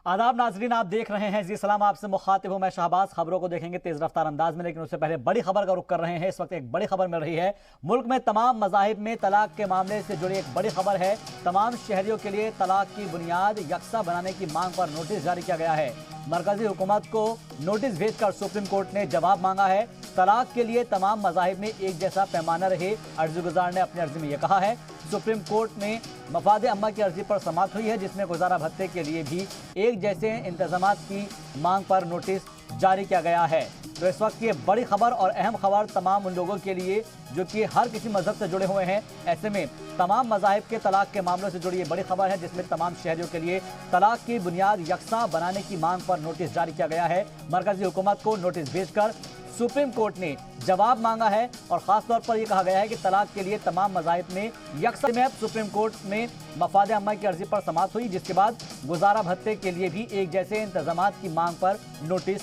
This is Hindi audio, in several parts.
आदाब नाजरीन, आप देख रहे हैं जी सलाम, आपसे मुखातिब हूं मैं शहबाज। खबरों को देखेंगे तेज रफ्तार अंदाज में, लेकिन उससे पहले बड़ी खबर का रुख कर रहे हैं। इस वक्त एक बड़ी खबर मिल रही है। मुल्क में तमाम मजाहिब में तलाक के मामले से जुड़ी एक बड़ी खबर है। तमाम शहरियों के लिए तलाक की बुनियाद यकसा बनाने की मांग पर नोटिस जारी किया गया है। मरकजी हुकूमत को नोटिस भेजकर सुप्रीम कोर्ट ने जवाब मांगा है। तलाक के लिए तमाम मजाहिब में एक जैसा पैमाना रहे, अर्जी गुजार ने अपनी अर्जी में यह कहा है। सुप्रीम कोर्ट में मफाद अम्मा की अर्जी पर समाअत हुई है, जिसमें गुजारा भत्ते के लिए भी एक जैसे इंतजामात की मांग पर नोटिस जारी किया गया है। तो इस वक्त ये बड़ी खबर और अहम खबर तमाम उन लोगों के लिए जो कि हर किसी मजहब से जुड़े हुए हैं। ऐसे में तमाम मजाहिब के तलाक के मामलों से जुड़ी ये बड़ी खबर है, जिसमें तमाम शहरियों के लिए तलाक की बुनियाद यकसा बनाने की मांग पर नोटिस जारी किया गया है। मरकजी हुकूमत को नोटिस भेजकर सुप्रीम कोर्ट ने जवाब मांगा है और खास तौर पर यह कहा गया है कि तलाक के लिए तमाम मजाहिब में यकसा में सुप्रीम कोर्ट में मफाद अम्मा की अर्जी पर समाअत हुई, जिसके बाद गुजारा भत्ते के लिए भी एक जैसे इंतजामात की मांग पर नोटिस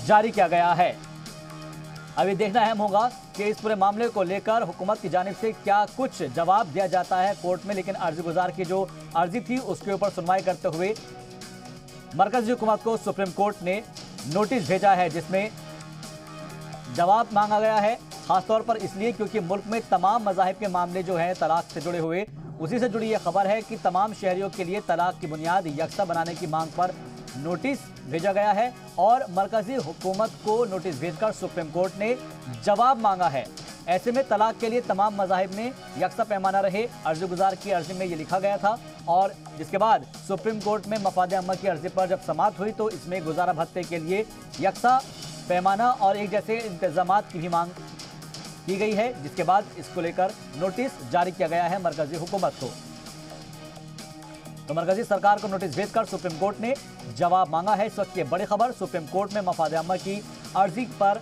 जारी किया गया है। अभी देखना अहम होगा कि इस पूरे मामले को लेकर हुकूमत की जानिब से क्या कुछ जवाब दिया जाता है कोर्ट में। लेकिन अर्जी गुजार की जो अर्जी थी उसके ऊपर सुनवाई करते हुए मरकजी हुकूमत को सुप्रीम कोर्ट ने नोटिस भेजा है, जिसमें जवाब मांगा गया है। खासतौर पर इसलिए क्योंकि मुल्क में तमाम मजाहिब के मामले जो हैं तलाक से जुड़े हुए, उसी से जुड़ी यह खबर है कि तमाम शहरियों के लिए तलाक की बुनियाद यकसा बनाने की मांग पर नोटिस भेजा गया है और मरकजी हुकूमत को नोटिस भेजकर सुप्रीम कोर्ट ने जवाब मांगा है। ऐसे में तलाक के लिए तमाम मजाहिब में यकसा पैमाना रहे, अर्जी गुजार की अर्जी में ये लिखा गया था और जिसके बाद सुप्रीम कोर्ट में मफाद अम्मा की अर्जी पर जब समाअत हुई तो इसमें गुजारा भत्ते के लिए यकसा पैमाना और एक जैसे इंतजामात की भी मांग की गई है, जिसके बाद इसको लेकर नोटिस जारी किया गया है मरकजी हुकूमत को। तो मरकजी सरकार को नोटिस भेजकर सुप्रीम कोर्ट ने जवाब मांगा है। इस वक्त ये बड़ी खबर, सुप्रीम कोर्ट में मफाद अम्मा की अर्जी पर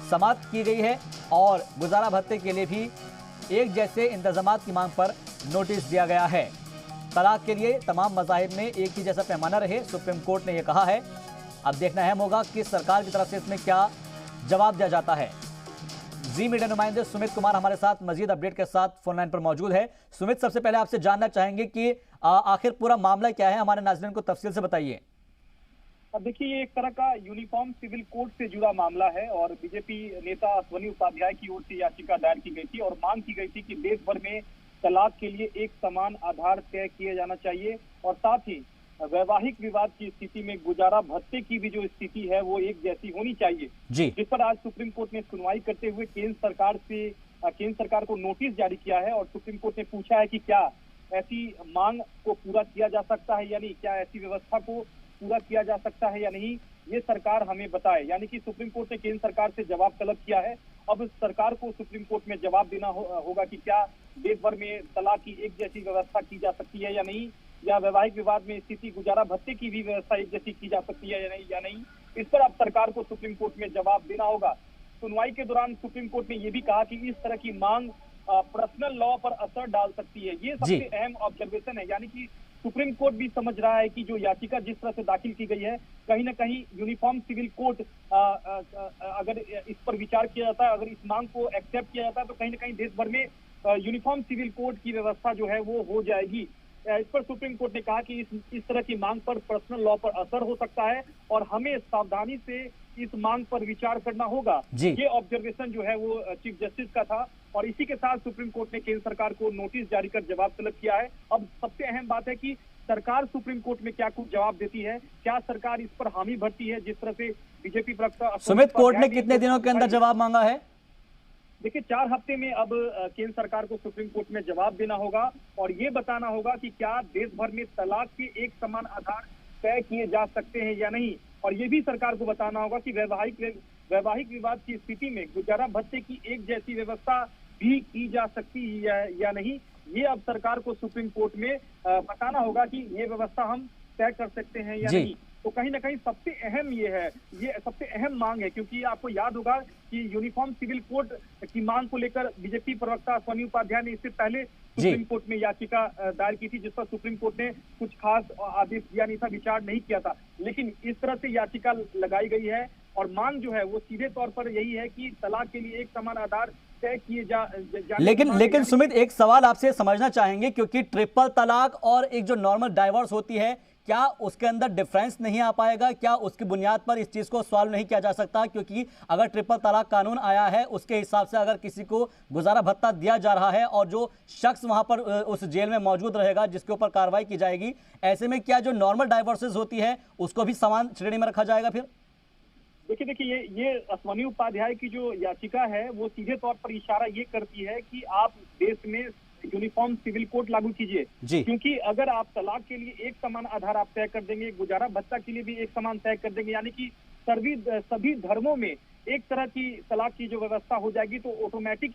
समाअत की गई है और गुजारा भत्ते के लिए भी एक जैसे इंतजामात की मांग पर नोटिस दिया गया है। तलाक के लिए तमाम मजाहिब में एक ही जैसा पैमाना रहे, सुप्रीम कोर्ट ने यह कहा है। अब देखना अहम होगा कि सरकार की तरफ से इसमें क्या जवाब दिया जाता है। जी मीडिया नुमाइंदे सुमित कुमार हमारे साथ मजीद अपडेट के साथ फोन लाइन पर मौजूद है। सुमित, सबसे पहले आपसे जानना चाहेंगे कि आखिर पूरा मामला क्या है, हमारे नाज़रीन को तफसील से बताइए। अब देखिए, ये एक तरह का यूनिफॉर्म सिविल कोड से जुड़ा मामला है और बीजेपी नेता अश्वनी उपाध्याय की ओर से याचिका दायर की गई थी और मांग की गई थी कि देश भर में तलाक के लिए एक समान आधार तय किया जाना चाहिए और साथ ही वैवाहिक विवाद की स्थिति में गुजारा भत्ते की भी जो स्थिति है वो एक जैसी होनी चाहिए, जिस पर आज सुप्रीम कोर्ट ने सुनवाई करते हुए केंद्र सरकार को नोटिस जारी किया है और सुप्रीम कोर्ट ने पूछा है कि क्या ऐसी मांग को पूरा किया जा सकता है या नहीं, क्या ऐसी व्यवस्था को पूरा किया जा सकता है या नहीं, ये सरकार हमें बताए। यानी कि सुप्रीम कोर्ट ने केंद्र सरकार से जवाब तलब किया है। अब सरकार को सुप्रीम कोर्ट में जवाब देना होगा कि क्या देश भर में तलाक की एक जैसी व्यवस्था की जा सकती है या नहीं, या वैवाहिक विवाद में स्थिति गुजारा भत्ते की भी व्यवस्था एक जैसी की जा सकती है या नहीं। इस पर अब सरकार को सुप्रीम कोर्ट में जवाब देना होगा। सुनवाई के दौरान सुप्रीम कोर्ट ने यह भी कहा कि इस तरह की मांग पर्सनल लॉ पर असर डाल सकती है। ये सबसे अहम ऑब्जर्वेशन है, यानी कि सुप्रीम कोर्ट भी समझ रहा है कि जो याचिका जिस तरह से दाखिल की गई है, कहीं ना कहीं यूनिफॉर्म सिविल कोड अगर इस पर विचार किया जाता है, अगर इस मांग को एक्सेप्ट किया जाता है तो कहीं ना कहीं देश भर में यूनिफॉर्म सिविल कोड की व्यवस्था जो है वो हो जाएगी। इस पर सुप्रीम कोर्ट ने कहा कि इस तरह की मांग पर पर्सनल लॉ पर असर हो सकता है और हमें सावधानी से इस मांग पर विचार करना होगा। ये ऑब्जर्वेशन जो है वो चीफ जस्टिस का था और इसी के साथ सुप्रीम कोर्ट ने केंद्र सरकार को नोटिस जारी कर जवाब तलब किया है। अब सबसे अहम बात है कि सरकार सुप्रीम कोर्ट में क्या कुछ जवाब देती है, क्या सरकार इस पर हामी भरती है जिस तरह से बीजेपी प्रवक्ता सुमित, कोर्ट ने कितने दिनों के अंदर जवाब मांगा है? देखिए, 4 हफ्ते में अब केंद्र सरकार को सुप्रीम कोर्ट में जवाब देना होगा और ये बताना होगा कि क्या देश भर में तलाक के एक समान आधार तय किए जा सकते हैं या नहीं, और ये भी सरकार को बताना होगा कि वैवाहिक विवाद की स्थिति में गुजारा भत्ते की एक जैसी व्यवस्था भी की जा सकती है या नहीं। ये अब सरकार को सुप्रीम कोर्ट में बताना होगा कि ये व्यवस्था हम तय कर सकते हैं या नहीं। तो कहीं ना कहीं सबसे अहम ये सबसे अहम मांग है, क्योंकि आपको याद होगा कि यूनिफॉर्म सिविल कोड की मांग को लेकर बीजेपी प्रवक्ता अश्वनी उपाध्याय ने इससे पहले सुप्रीम कोर्ट में याचिका दायर की थी, जिस पर सुप्रीम कोर्ट ने कुछ खास आदेश दिया नहीं था, विचार नहीं किया था। लेकिन इस तरह से याचिका लगाई गई है और मांग जो है वो सीधे तौर पर यही है कि तलाक के लिए एक समान आधार तय किए लेकिन सुमित, एक सवाल आपसे समझना चाहेंगे, क्योंकि ट्रिपल तलाक और एक जो नॉर्मल डाइवोर्स होती है, क्या उसके अंदर डिफरेंस नहीं आ पाएगा? क्या उसकी बुनियाद पर इस चीज को सॉल्व नहीं किया जा सकता? क्योंकि अगर ट्रिपल तलाक कानून आया है, उसके हिसाब से अगर किसी को गुजारा भत्ता दिया जा रहा है और जो शख्स वहां पर उस जेल में मौजूद रहेगा जिसके ऊपर कार्रवाई की जाएगी, ऐसे में क्या जो नॉर्मल डाइवोर्सेज होती है उसको भी समान श्रेणी में रखा जाएगा फिर? देखिए ये अश्वनी उपाध्याय की जो याचिका है वो सीधे तौर पर इशारा ये करती है कि आप देश में यूनिफॉर्म सिविल कोड लागू कीजिए। क्योंकि अगर आप तलाक के लिए एक समान आधार आप तय कर देंगे, गुजारा भत्ता के लिए भी एक समान तय कर देंगे, यानी कि सभी धर्मों में एक तरह की तलाक की जो व्यवस्था हो जाएगी, तो ऑटोमेटिक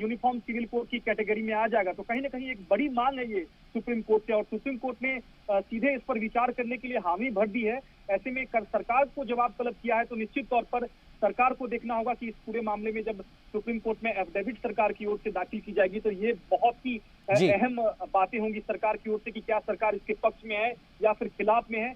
यूनिफॉर्म सिविल कोड की कैटेगरी में आ जाएगा। तो कहीं ना कहीं एक बड़ी मांग है ये सुप्रीम कोर्ट से, और सुप्रीम कोर्ट ने सीधे इस पर विचार करने के लिए हामी भर दी है। ऐसे में सरकार को जवाब तलब किया है, तो निश्चित तौर पर सरकार को देखना होगा कि इस पूरे मामले में जब सुप्रीम कोर्ट में एफिडेविट सरकार की ओर से दाखिल की जाएगी, तो ये बहुत ही अहम बातें होंगी सरकार की ओर से कि क्या सरकार इसके पक्ष में है या फिर खिलाफ में है।